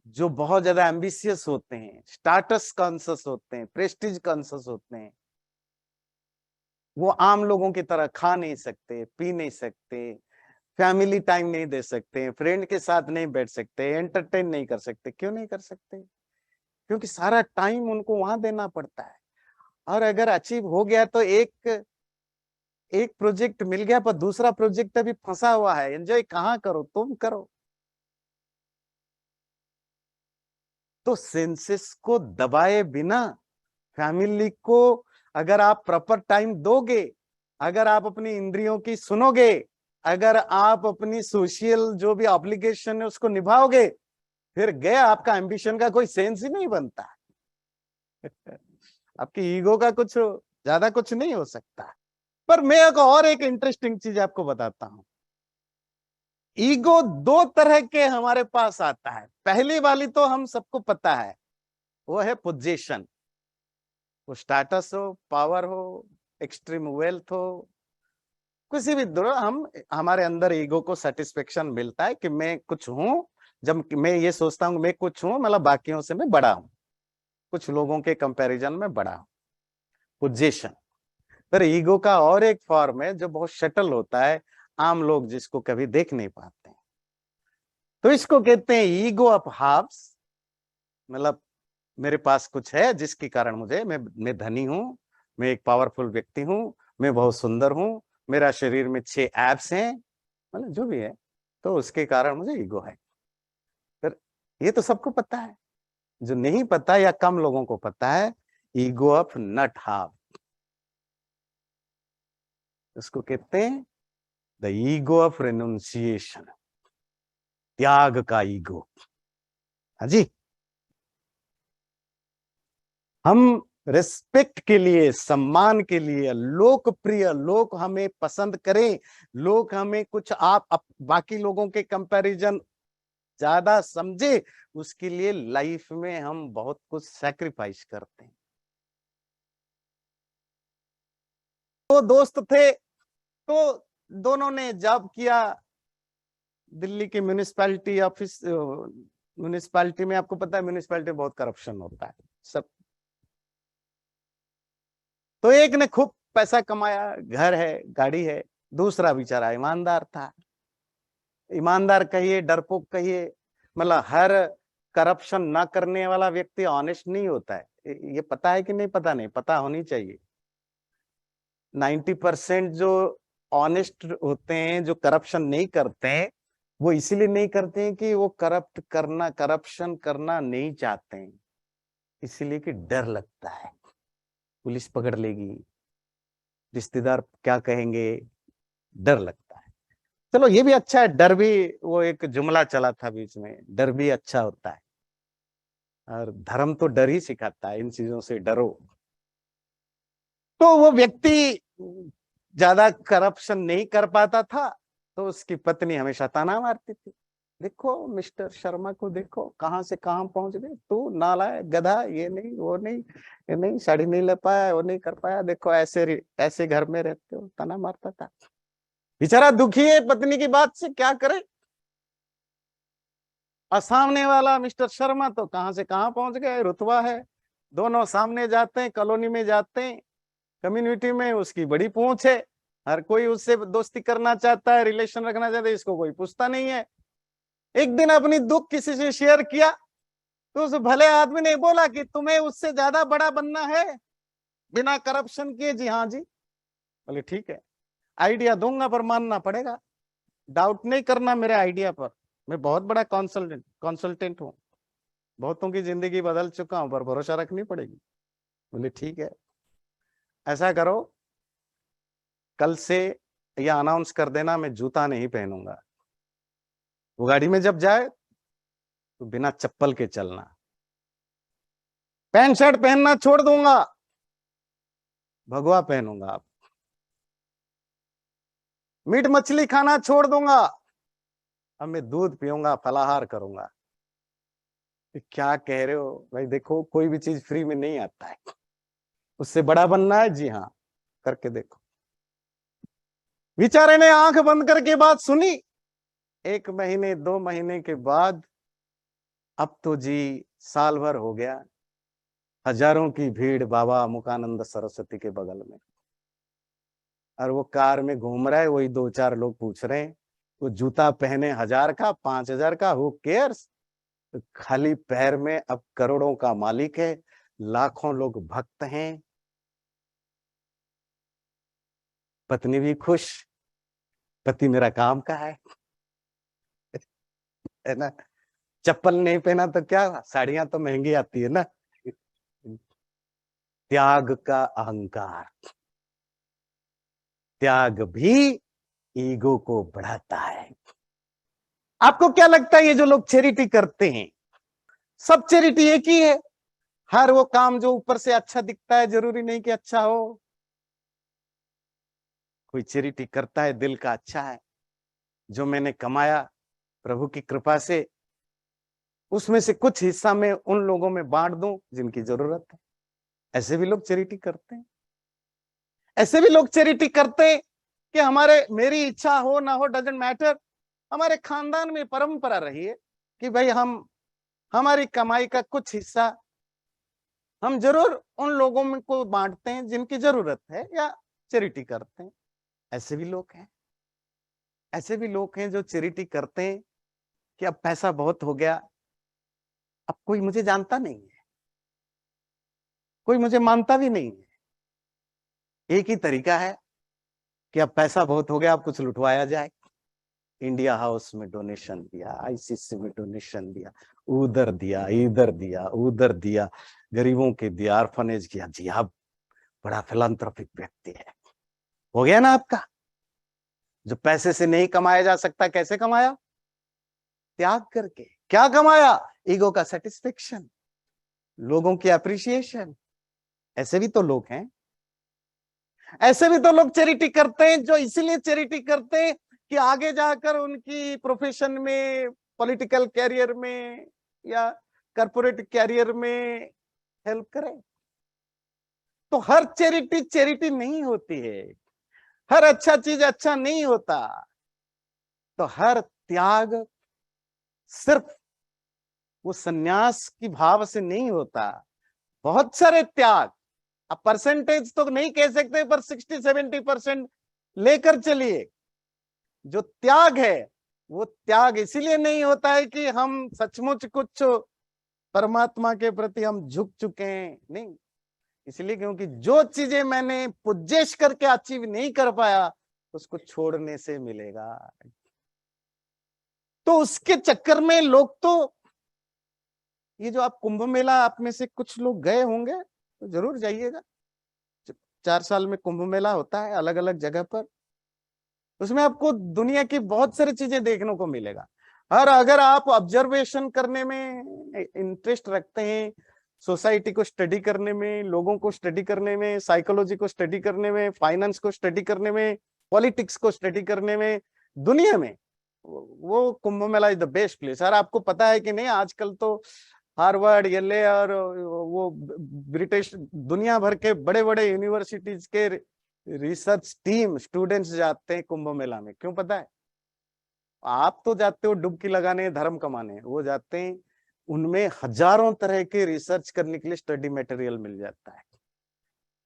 जो बहुत ज्यादा एम्बिशियस होते हैं, स्टाटस कॉन्शियस होते हैं, प्रेस्टीज कॉन्शियस होते हैं, वो आम लोगों की तरह खा नहीं सकते, पी नहीं सकते, फैमिली टाइम नहीं दे सकते, फ्रेंड के साथ नहीं बैठ सकते, एंटरटेन नहीं कर सकते। क्यों नहीं कर सकते? क्योंकि सारा टाइम उनको वहां देना पड़ता है। और अगर अचीव हो गया तो एक एक प्रोजेक्ट मिल गया, पर दूसरा प्रोजेक्ट अभी फंसा हुआ है, एंजॉय कहाँ करो? तुम करो। तो सेंसेस को दबाए बिना, फैमिली को अगर आप प्रॉपर टाइम दोगे, अगर आप अपनी इंद्रियों की सुनोगे, अगर आप अपनी सोशल जो भी ऑब्लिगेशन है उसको निभाओगे, फिर गया आपका एम्बिशन का कोई सेंस ही नहीं बनता। आपकी ईगो का कुछ ज्यादा कुछ नहीं हो सकता। पर मैं एक इंटरेस्टिंग चीज आपको बताता हूं। ईगो दो तरह के हमारे पास आता है। पहली वाली तो हम सबको पता है, वो है पोजीशन। वो स्टेटस हो, पावर हो, एक्सट्रीम वेल्थ हो, किसी भी दो, हम हमारे अंदर ईगो को सेटिस्फेक्शन मिलता है कि मैं कुछ हूं। जब मैं ये सोचता हूं मैं कुछ हूं, मतलब बाकियों से मैं बड़ा हूं, कुछ लोगों के कंपैरिजन में बड़ा हूं, पोजीशन। पर ईगो का और एक फॉर्म है जो बहुत शटल होता है, आम लोग जिसको कभी देख नहीं पाते हैं। तो इसको कहते हैं ईगो ऑफ हाफ्स। मतलब मेरे पास कुछ है जिसके कारण मैं धनी हूं, मैं एक पावरफुल व्यक्ति हूं, मैं बहुत सुंदर हूं, मेरा शरीर में 6 एब्स हैं, मतलब जो भी है, तो उसके कारण मुझे ईगो है। फिर ये तो सबको पता है। जो नहीं पता या कम लोगों को पता है, ईगो ऑफ नट हाफ, उसको कहते हैं द ईगो ऑफ रेनुंसिएशन, त्याग का ईगो। हाँ जी। हम रिस्पेक्ट के लिए, सम्मान के लिए, लोकप्रिय, लोग हमें पसंद करें, लोग हमें कुछ बाकी लोगों के कंपैरिजन ज्यादा समझे, उसके लिए लाइफ में हम बहुत कुछ सैक्रिफाइस करते हैं। तो दोस्त थे, तो दोनों ने जॉब किया दिल्ली के म्यूनिसपैलिटी ऑफिस। म्यूनिसपैलिटी में आपको पता है, म्यूनिसपैलिटी में बहुत करप्शन होता है सब। तो एक ने खूब पैसा कमाया, घर है, गाड़ी है। दूसरा बेचारा ईमानदार था। ईमानदार कहिए, डरपोक कहिए, मतलब हर करप्शन ना करने वाला व्यक्ति ऑनेस्ट नहीं होता है। ये पता है कि नहीं? पता नहीं, पता होनी चाहिए। 90% जो ऑनेस्ट होते हैं, जो करप्शन नहीं करते हैं, वो इसीलिए नहीं करते हैं कि वो करप्शन करना नहीं चाहते हैं, इसीलिए कि डर लगता है, पुलिस पकड़ लेगी, रिश्तेदार क्या कहेंगे, डर लगता है। चलो ये भी अच्छा है, डर भी, वो एक जुमला चला था बीच में, डर भी अच्छा होता है, और धर्म तो डर ही सिखाता है, इन चीजों से डरो। तो वो व्यक्ति ज्यादा करप्शन नहीं कर पाता था, तो उसकी पत्नी हमेशा ताना मारती थी, देखो मिस्टर शर्मा को देखो कहां से कहां पहुंच गए, तू नालायक गधा, ये नहीं वो नहीं, ये नहीं साड़ी नहीं ले पाया, वो नहीं कर पाया, देखो ऐसे ऐसे घर में रहते हो, ताना मारता था। बेचारा दुखी है पत्नी की बात से, क्या करे। और सामने वाला मिस्टर शर्मा तो कहां से कहां पहुंच गए, रुतबा है, दोनों सामने जाते हैं, कॉलोनी में जाते हैं, कम्युनिटी में उसकी बड़ी पहुंच है, हर कोई उससे दोस्ती करना चाहता है, रिलेशन रखना चाहता है, इसको कोई पूछता नहीं है। एक दिन अपनी दुख किसी से शेयर किया, तो उस भले आदमी ने बोला कि तुम्हें उससे ज्यादा बड़ा बनना है बिना करप्शन किए। जी हाँ जी। बोले ठीक है, आइडिया दूंगा पर मानना पड़ेगा, डाउट नहीं करना मेरे आइडिया पर, मैं बहुत बड़ा कंसल्टेंट हूँ, बहुतों की जिंदगी बदल चुका हूं, पर भरोसा रखनी पड़ेगी। बोले ठीक है, ऐसा करो, कल से यह अनाउंस कर देना मैं जूता नहीं पहनूंगा, वो गाड़ी में जब जाए तो बिना चप्पल के चलना, पैंट शर्ट पहनना छोड़ दूंगा, भगवा पहनूंगा, आप मीट मछली खाना छोड़ दूंगा, अब मैं दूध पीऊंगा, फलाहार करूंगा। क्या कह रहे हो भाई, देखो कोई भी चीज फ्री में नहीं आता है, उससे बड़ा बनना है, जी हाँ करके देखो। बेचारे ने आंख बंद करके बात सुनी, 1 महीने 2 महीने के बाद, अब तो जी साल भर हो गया, हजारों की भीड़ बाबा मुकानंद सरस्वती के बगल में, और वो कार में घूम रहा है, वही 2-4 लोग पूछ रहे हैं, वो जूता पहने 1000 का 5000 का, हु केयर्स, खाली पैर में अब करोड़ों का मालिक है, लाखों लोग भक्त हैं, पत्नी भी खुश, पति मेरा काम का है ना, चप्पल नहीं पहना तो क्या, साड़ियां तो महंगी आती है ना। त्याग का अहंकार, त्याग भी ईगो को बढ़ाता है। आपको क्या लगता है ये जो लोग चैरिटी करते हैं, सब चैरिटी एक ही है? हर वो काम जो ऊपर से अच्छा दिखता है जरूरी नहीं कि अच्छा हो। कोई चैरिटी करता है दिल का अच्छा है, जो मैंने कमाया प्रभु की कृपा से, उसमें से कुछ हिस्सा मैं उन लोगों में बांट दूं जिनकी जरूरत है। ऐसे भी लोग चैरिटी करते हैं। ऐसे भी लोग चैरिटी करते हैं कि हमारे, मेरी इच्छा हो ना हो डजंट मैटर, हमारे खानदान में परंपरा रही है कि भाई हम, हमारी कमाई का कुछ हिस्सा हम जरूर उन लोगों में को बांटते हैं जिनकी जरूरत है, या चैरिटी करते हैं। ऐसे भी लोग हैं, ऐसे भी लोग हैं जो चैरिटी करते हैं कि अब पैसा बहुत हो गया, अब कोई मुझे जानता नहीं है, कोई मुझे मानता भी नहीं है, एक ही तरीका है कि अब पैसा बहुत हो गया, अब कुछ लुटवाया जाए। इंडिया हाउस में डोनेशन दिया, आईसीसी में डोनेशन दिया, उधर दिया, इधर दिया, उधर दिया, गरीबों के दिया, ऑर्फनेज किया, जी आप बड़ा फिलैंथ्रोपिक व्यक्ति है। हो गया ना आपका। जो पैसे से नहीं कमाया जा सकता, कैसे कमाया? त्याग करके। क्या कमाया? ईगो का सेटिस्फेक्शन, लोगों की अप्रिसिएशन। ऐसे भी तो लोग हैं, ऐसे भी तो लोग चैरिटी करते हैं, जो इसीलिए चैरिटी करते हैं कि आगे जाकर उनकी प्रोफेशन में, पॉलिटिकल कैरियर में, या कॉर्पोरेट कैरियर में हेल्प करें। तो हर चैरिटी चैरिटी नहीं होती है, हर अच्छा चीज अच्छा नहीं होता। तो हर त्याग सिर्फ वो सन्यास की भाव से नहीं होता। बहुत सारे त्याग, अब परसेंटेज तो नहीं कह सकते, पर 60-70% लेकर चलिए। जो त्याग है वो त्याग इसीलिए नहीं होता है कि हम सचमुच कुछ परमात्मा के प्रति हम झुक चुके हैं, नहीं, इसलिए क्योंकि जो चीजें मैंने पुज्जेश करके अचीव नहीं कर पाया, उसको छोड़ने से मिलेगा। तो उसके चक्कर में लोग तो, ये जो आप कुंभ मेला, आप में से कुछ लोग गए होंगे तो जरूर जाइएगा, 4 साल में कुंभ मेला होता है अलग अलग जगह पर। उसमें आपको दुनिया की बहुत सारी चीजें देखने को मिलेगा। और अगर आप ऑब्जर्वेशन करने में इंटरेस्ट रखते हैं, सोसाइटी को स्टडी करने में, लोगों को स्टडी करने में, साइकोलॉजी को स्टडी करने में, फाइनेंस को स्टडी करने में, पॉलिटिक्स को स्टडी करने में, दुनिया में, वो Kumbh Mela is the best place. और आपको पता है कि नहीं, आजकल तो हार्वर्ड, येले और वो ब्रिटिश, दुनिया भर के बड़े बड़े यूनिवर्सिटीज के रिसर्च टीम, स्टूडेंट्स जाते हैं कुंभ मेला में। क्यों पता है? आप तो जाते हो डुबकी लगाने, धर्म कमाने, वो जाते हैं, उनमें हजारों तरह के रिसर्च करने के लिए स्टडी मटेरियल मिल जाता है,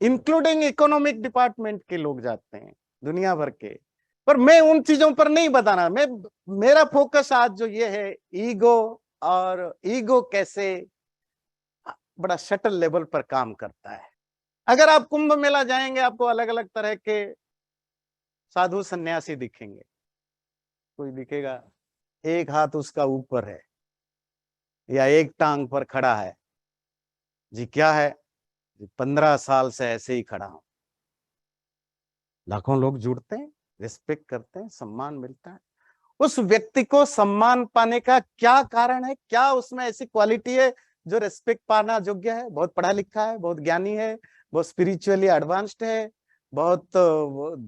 इंक्लूडिंग इकोनॉमिक डिपार्टमेंट के लोग जाते हैं दुनिया भर के। पर मैं उन चीजों पर नहीं बताना, मेरा फोकस आज जो ये है, ईगो, और ईगो कैसे बड़ा शटल लेवल पर काम करता है। अगर आप कुंभ मेला जाएंगे, आपको अलग अलग तरह के साधु सन्यासी दिखेंगे। कोई दिखेगा एक हाथ उसका ऊपर है या एक टांग पर खड़ा है, जी क्या है, 15 साल से ऐसे ही खड़ा हूं। लाखों लोग जुड़ते हैं, रिस्पेक्ट करते हैं, सम्मान मिलता है। उस व्यक्ति को सम्मान पाने का क्या कारण है? क्या उसमें ऐसी क्वालिटी है जो रिस्पेक्ट पाना योग्य है? बहुत पढ़ा लिखा है, बहुत ज्ञानी है, बहुत स्पिरिचुअली एडवांस्ड है, बहुत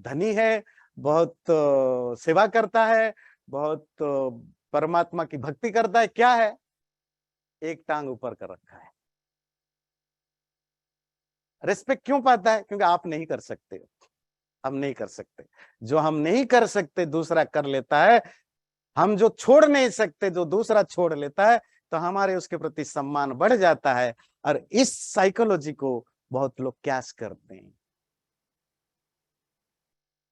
धनी है, बहुत सेवा करता है, बहुत परमात्मा की भक्ति करता है। क्या है? एक टांग ऊपर कर रखा है। रिस्पेक्ट क्यों पाता है? क्योंकि आप नहीं कर सकते, हम नहीं कर सकते। जो हम नहीं कर सकते दूसरा कर लेता है। हम जो छोड़ नहीं सकते जो दूसरा छोड़ लेता है, तो हमारे उसके प्रति सम्मान बढ़ जाता है। और इस साइकोलॉजी को बहुत लोग कैच करते हैं।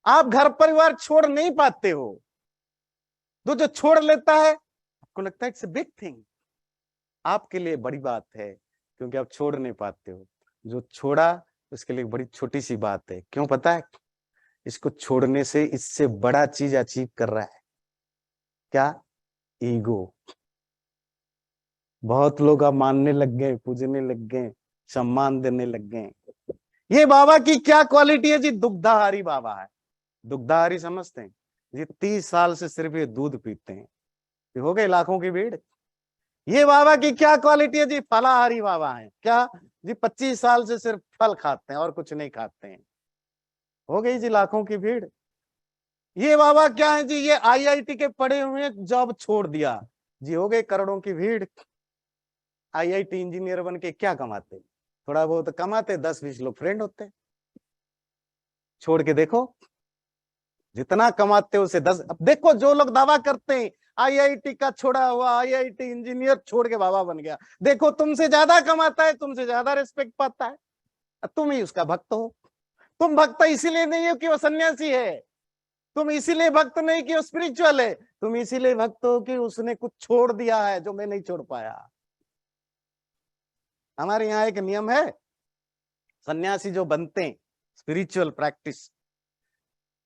आप घर परिवार छोड़ नहीं पाते हो, तो जो छोड़ लेता है आपको लगता है इट्स अ बिग थिंग, आपके लिए बड़ी बात है, क्योंकि आप छोड़ नहीं पाते हो। जो छोड़ा उसके लिए बड़ी छोटी सी बात है। क्यों पता है? इसको छोड़ने से इससे बड़ा चीज अचीव कर रहा है। क्या? ईगो। बहुत लोग अब मानने लग गए, पूजने लग गए, सम्मान देने लग गए। ये बाबा की क्या क्वालिटी है जी? दुग्धाहारी बाबा है। दुग्धाहारी समझते हैं जी? 30 साल से सिर्फ ये दूध पीते हैं। ये हो गए लाखों की भीड़। ये बाबा की क्या क्वालिटी है जी? फलाहारी बाबा है। क्या जी? 25 साल से सिर्फ फल खाते हैं और कुछ नहीं खाते हैं। हो गई जी लाखों की भीड़। ये बाबा क्या है जी? ये आईआईटी के पढ़े हुए, जॉब छोड़ दिया जी, हो गए करोड़ों की भीड़। आईआईटी इंजीनियर बन के क्या कमाते? थोड़ा बहुत कमाते, 10-20 लोग फ्रेंड होते। छोड़ के देखो, जितना कमाते उसे 10। अब देखो जो लोग दावा करते हैं आईआईटी का छोड़ा हुआ आईआईटी इंजीनियर छोड़ के बाबा बन गया, देखो तुमसे ज्यादा कमाता है, तुमसे ज्यादा रिस्पेक्ट पाता है, तुम ही उसका भक्त हो। तुम भक्त इसीलिए नहीं हो कि वो सन्यासी है, तुम इसीलिए भक्त नहीं कि वो स्पिरिचुअल है, तुम इसीलिए भक्त हो कि उसने कुछ छोड़ दिया है जो मैं नहीं छोड़ पाया। हमारे यहाँ एक नियम है, सन्यासी जो बनते हैं, स्पिरिचुअल प्रैक्टिस,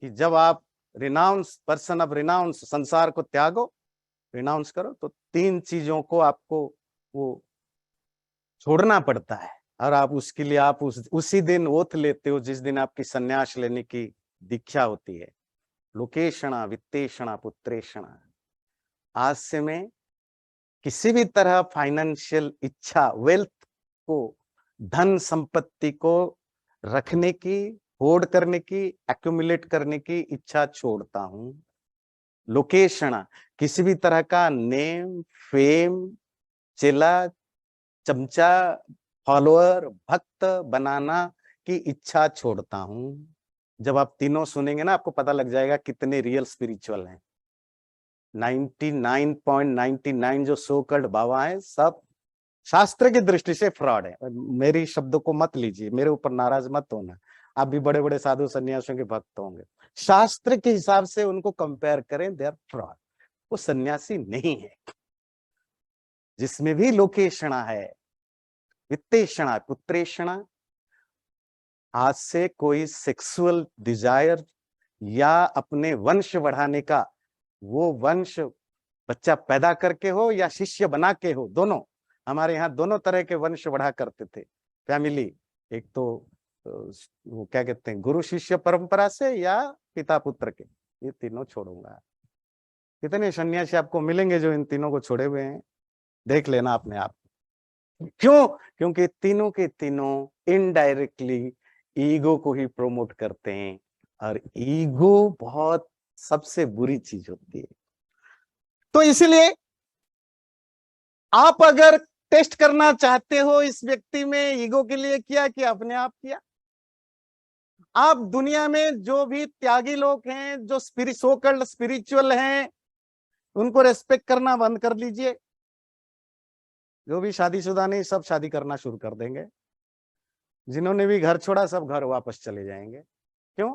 कि जब आप रिनाउंस, पर्सन ऑफ रिनाउंस, संसार को त्यागो, रिनाउंस करो, तो 3 चीजों को आपको वो छोड़ना पड़ता है। और आप उसके लिए आप उसी दिन ओथ लेते हो जिस दिन आपकी सन्यास लेने की दीक्षा होती है। लोकेशणा, वित्तेषणा, पुत्रेषणा। आज से मैं किसी भी तरह फाइनेंशियल इच्छा, वेल्थ को, धन संपत्ति को रखने की, होर्ड करने की, एक्यूमुलेट करने की इच्छा छोड़ता हूं। लोकेशणा, किसी भी तरह का नेम, फेम, चेला, चमचा, फॉलोअर, भक्त बनाना की इच्छा छोड़ता हूं। जब आप तीनों सुनेंगे ना, आपको पता लग जाएगा कितने रियल स्पिरिचुअल हैं। 99.99 जो सो कल्ड बाबा है, सब शास्त्र की दृष्टि से फ्रॉड है। मेरी शब्दों को मत लीजिए, मेरे ऊपर नाराज मत होना। आप भी बड़े बड़े साधु सन्यासियों के भक्त होंगे, शास्त्र के हिसाब से उनको कंपेयर करें, दे आर फ्रॉड। वो सन्यासी नहीं है। जिसमें भी लोकेशणा है, वित्तेषणा, पुत्रेषणा, आज से कोई सेक्सुअल डिजायर या अपने वंश बढ़ाने का, वो वंश बच्चा पैदा करके हो या शिष्य बना के हो, दोनों। हमारे यहाँ दोनों तरह के वंश बढ़ा करते थे फैमिली। एक तो वो क्या कहते हैं, गुरु शिष्य परंपरा से, या पिता पुत्र के। ये तीनों छोड़ूंगा। कितने सन्यासी आपको मिलेंगे जो इन तीनों को छोड़े हुए हैं, देख लेना अपने आप। क्यों? क्योंकि तीनों के तीनों इनडायरेक्टली ईगो को ही प्रमोट करते हैं, और ईगो बहुत सबसे बुरी चीज होती है। तो इसलिए आप अगर टेस्ट करना चाहते हो इस व्यक्ति में ईगो के लिए किया कि अपने आप किया। आप दुनिया में जो भी त्यागी लोग हैं, जो सो कॉल्ड स्पिरिचुअल हैं, उनको रेस्पेक्ट करना बंद कर लीजिए। जो भी शादीशुदा नहीं, सब शादी करना शुरू कर देंगे। जिन्होंने भी घर छोड़ा, सब घर वापस चले जाएंगे। क्यों?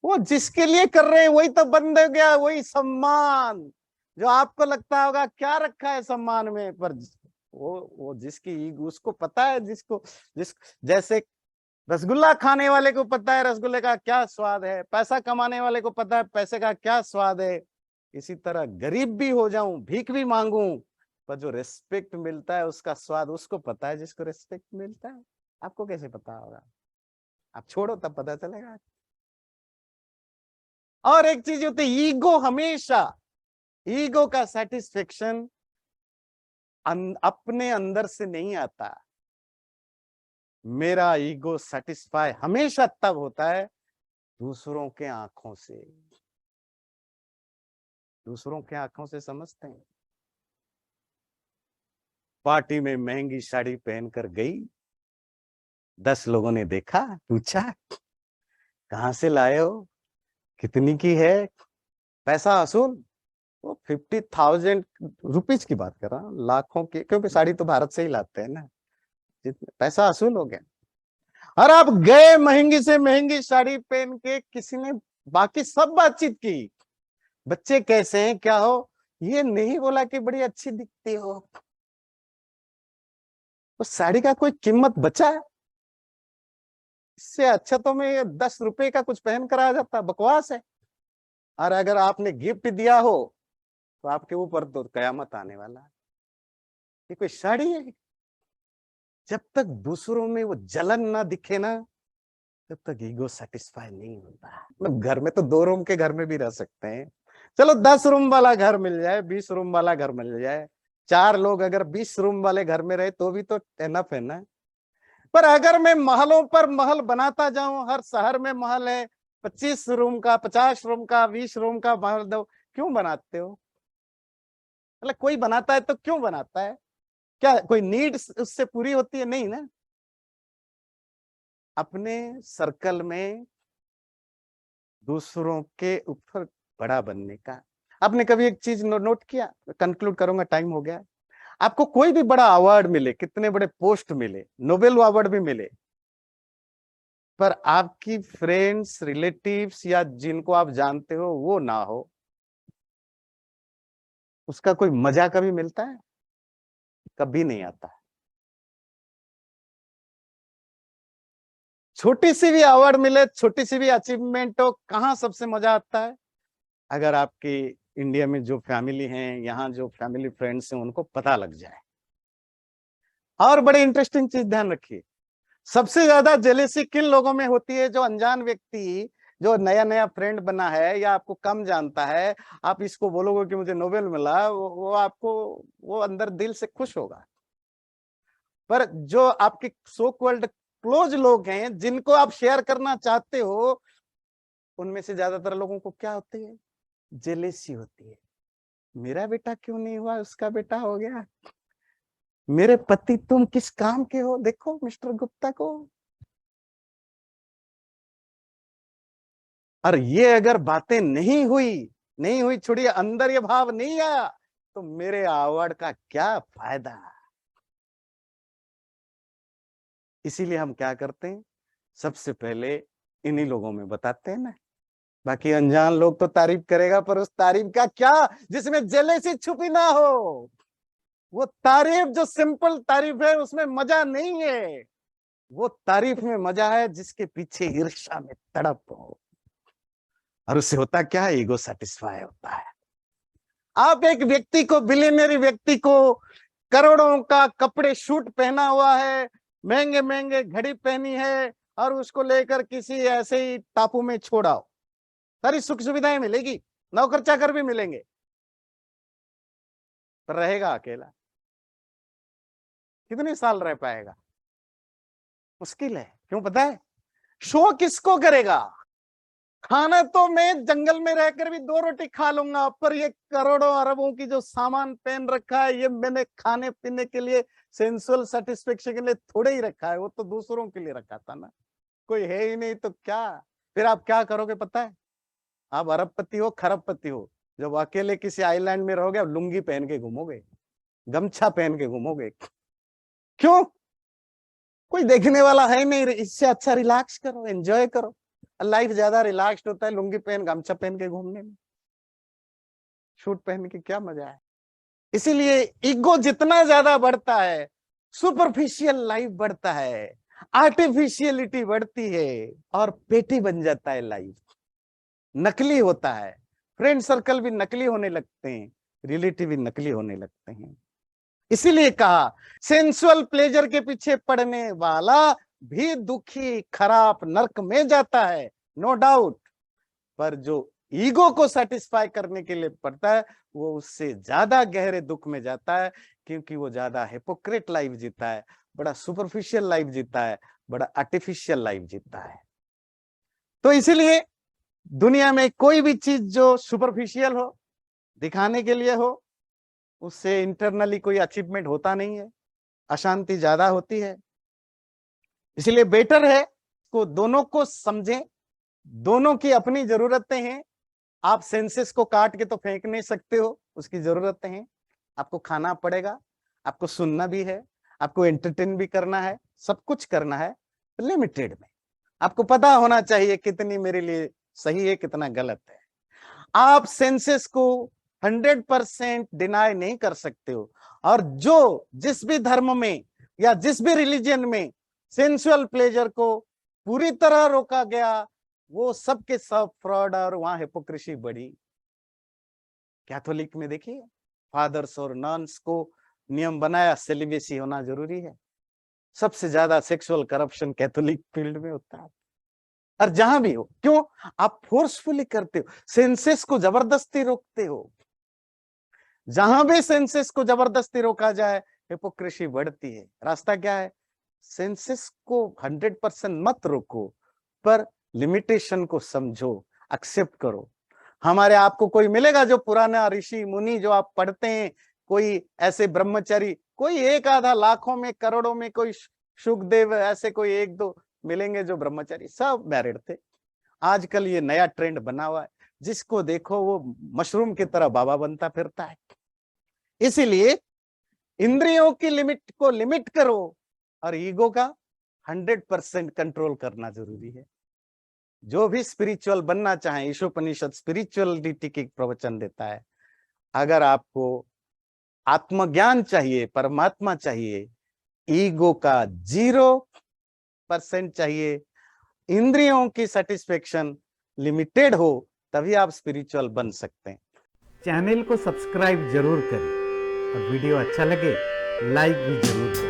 वो जिसके लिए कर रहे हैं वही तो बंद हो गया, वही सम्मान। जो आपको लगता होगा क्या रखा है सम्मान में, पर वो जिसकी उसको पता है, जिस जैसे रसगुल्ला खाने वाले को पता है रसगुल्ले का क्या स्वाद है, पैसा कमाने वाले को पता है पैसे का क्या स्वाद है। इसी तरह गरीब भी हो जाऊं, भीख भी मांगूं, पर जो रिस्पेक्ट मिलता है उसका स्वाद उसको पता है, जिसको रिस्पेक्ट मिलता है। आपको कैसे पता होगा? आप छोड़ो तब पता चलेगा। और एक चीज होती है ईगो, हमेशा ईगो का सेटिस्फेक्शन अपने अंदर से नहीं आता। मेरा ईगो सेटिस्फाई हमेशा तब होता है दूसरों के आंखों से। दूसरों के आंखों से समझते हैं। पार्टी में महंगी साड़ी पहनकर गई, 10 लोगों ने देखा, पूछा कहां से लाए हो, कितनी की है, पैसा असूल। वो 50,000 रुपीज की बात कर रहा हूं, लाखों की, क्योंकि साड़ी तो भारत से ही लाते हैं ना, जितने पैसा असूल हो गया। और आप गए महंगी से महंगी साड़ी पहन के, किसी ने बाकी सब बातचीत की, बच्चे कैसे हैं, क्या हो, ये नहीं बोला कि बड़ी अच्छी दिखती हो। उस साड़ी का कोई कीमत बचा है? इससे अच्छा तो मैं 10 रुपए का कुछ पहन कर आ जाता। बकवास है। और अगर आपने गिफ्ट दिया हो तो आपके ऊपर तो कयामत आने वाला है। ये कोई साड़ी है? जब तक दूसरों में वो जलन ना दिखे ना, तब तक ईगो सेटिस्फाई नहीं होता। मतलब घर में तो 2 रूम के घर में भी रह सकते हैं। चलो 10 रूम वाला घर मिल जाए, 20 रूम वाला घर मिल जाए, 4 लोग अगर 20 रूम वाले घर में रहे तो भी तो एनफ है ना। पर अगर मैं महलों पर महल बनाता जाऊं, हर शहर में महल है, 25 रूम का, 50 रूम का, 20 रूम का महल दो, क्यों बनाते हो? मतलब कोई बनाता है तो क्यों बनाता है? क्या कोई नीड उससे पूरी होती है? नहीं ना। अपने सर्कल में दूसरों के ऊपर बड़ा बनने का। आपने कभी एक चीज नोट किया, कंक्लूड करूंगा, टाइम हो गया। आपको कोई भी बड़ा अवार्ड मिले, कितने बड़े पोस्ट मिले, नोबेल अवार्ड भी मिले, पर आपकी फ्रेंड्स, रिलेटिव्स या जिनको आप जानते हो वो ना हो, उसका कोई मजा कभी मिलता है? कभी नहीं आता। छोटी सी भी अवार्ड मिले, छोटी सी भी अचीवमेंट हो, कहां सबसे मजा आता है? अगर आपकी इंडिया में जो फैमिली हैं, यहाँ जो फैमिली फ्रेंड्स हैं, उनको पता लग जाए। और बड़े इंटरेस्टिंग चीज ध्यान रखिए, सबसे ज्यादा जेलेसी किन लोगों में होती है? जो अनजान व्यक्ति, जो नया नया फ्रेंड बना है या आपको कम जानता है, आप इसको बोलोगे कि मुझे नोबेल मिला, वो आपको, वो अंदर दिल से खुश होगा। पर जो आपके सो कॉल्ड क्लोज लोग हैं, जिनको आप शेयर करना चाहते हो, उनमें से ज्यादातर लोगों को क्या होती है? जेलेसी होती है। मेरा बेटा क्यों नहीं हुआ, उसका बेटा हो गया। मेरे पति, तुम किस काम के हो, देखो मिस्टर गुप्ता को। और ये अगर बातें नहीं हुई छोड़िए, अंदर ये भाव नहीं आया, तो मेरे अवार्ड का क्या फायदा? इसीलिए हम क्या करते हैं, सबसे पहले इन्हीं लोगों में बताते हैं ना। बाकी अनजान लोग तो तारीफ करेगा, पर उस तारीफ का क्या जिसमें जेलेसी छुपी ना हो। वो तारीफ जो सिंपल तारीफ है, उसमें मजा नहीं है। वो तारीफ में मजा है जिसके पीछे ईर्ष्या में तड़प हो, और उससे होता क्या है? ईगो सेटिस्फाई होता है। आप एक व्यक्ति को, बिलियनरी व्यक्ति को, करोड़ों का कपड़े सूट पहना हुआ है, महंगे महंगे घड़ी पहनी है, और उसको लेकर किसी ऐसे ही टापू में छोड़ाओ, सारी सुख सुविधाएं मिलेगी, नौकर चाकर भी मिलेंगे, पर रहेगा अकेला। कितने साल रह पाएगा? मुश्किल है। क्यों पता है? शो किसको करेगा? खाना तो मैं जंगल में रहकर भी 2 रोटी खा लूंगा, पर ये करोड़ों अरबों की जो सामान पहन रखा है, ये मैंने खाने पीने के लिए, सेंसुअल सेटिस्फेक्शन के लिए थोड़े ही रखा है, वो तो दूसरों के लिए रखा था ना। कोई है ही नहीं तो क्या? फिर आप क्या करोगे पता है? आप अरबपति हो, खरबपति हो, जब अकेले किसी आइलैंड में रहोगे, आप लुंगी पहन के घूमोगे, गमछा पहन के घूमोगे। क्यों? कोई देखने वाला है नहीं। इससे अच्छा रिलैक्स करो, एंजॉय करो। लाइफ ज्यादा रिलैक्स्ड होता है लुंगी पहन, गमछा पहन के घूमने में। सूट पहन के क्या मजा है? इसीलिए ईगो जितना ज्यादा बढ़ता है, सुपरफिशियल लाइफ बढ़ता है, आर्टिफिशियलिटी बढ़ती है, और पेटी बन जाता है लाइफ, नकली होता है। फ्रेंड सर्कल भी नकली होने लगते हैं, रिलेटिव भी नकली होने लगते हैं। इसीलिए कहा, सेंसुअल प्लेजर के पीछे पड़ने वाला भी दुखी, खराब, नरक में जाता है, नो डाउट। पर जो ईगो को सेटिस्फाई करने के लिए पड़ता है, वो उससे ज्यादा गहरे दुख में जाता है, क्योंकि वो ज्यादा हिपोक्रेट लाइफ जीता है, बड़ा सुपरफिशियल लाइफ जीता है, बड़ा आर्टिफिशियल लाइफ जीता है। तो इसीलिए दुनिया में कोई भी चीज जो सुपरफिशियल हो, दिखाने के लिए हो, उससे इंटरनली कोई अचीवमेंट होता नहीं है, अशांति ज्यादा होती है। इसलिए बेटर है को दोनों को समझें, दोनों की अपनी जरूरतें हैं। आप सेंसेस को काट के तो फेंक नहीं सकते हो, उसकी जरूरतें हैं, आपको खाना पड़ेगा, आपको सुनना भी है, आपको एंटरटेन भी करना है, सब कुछ करना है, लिमिटेड में। आपको पता होना चाहिए कितनी मेरे लिए सही है, कितना गलत है। आप सेंसेस को 100% डिनाई नहीं कर सकते हो। और जो जिस भी धर्म में या जिस भी रिलीजन में सेंसुअल प्लेजर को पूरी तरह रोका गया, वो सब के सब फ्रॉड, और वहां हिपोक्रेसी बढ़ी। कैथोलिक में देखिए, फादर्स और नन्स को नियम बनाया, सेलिबेसी होना जरूरी है। सबसे ज्यादा सेक्सुअल करप्शन कैथोलिक फील्ड में होता है। और जहां भी हो, क्यों? आप फोर्सफुली करते हो, सेंसेस को जबरदस्ती रोकते हो। जहां भी सेंसेस को जबरदस्ती रोका जाए, हिपोक्रेसी बढ़ती है। रास्ता क्या है? सेंसेस को 100% मत रोको, पर लिमिटेशन को समझो, एक्सेप्ट करो। हमारे आपको कोई मिलेगा जो पुराना ऋषि मुनि जो आप पढ़ते हैं, कोई ऐसे ब्रह्मचारी, कोई एक आधा, लाखों में, करोड़ों में कोई सुखदेव, ऐसे कोई 1-2 मिलेंगे जो ब्रह्मचारी, सब मैरिड थे। आजकल ये नया ट्रेंड बना हुआ है, जिसको देखो वो मशरूम की तरह बाबा बनता फिरता है। इसीलिए इंद्रियों की लिमिट को लिमिट करो, और ईगो का 100% कंट्रोल करना जरूरी है। जो भी स्पिरिचुअल बनना चाहे, ईशोपनिषद स्पिरिचुअलिटी की प्रवचन देता है। अगर आपको आत्मज्ञान चाहिए, परमात्मा चाहिए, ईगो का 0% चाहिए, इंद्रियों की सेटिस्फेक्शन लिमिटेड हो, तभी आप स्पिरिचुअल बन सकते हैं। चैनल को सब्सक्राइब जरूर करें, और वीडियो अच्छा लगे लाइक भी जरूर करें।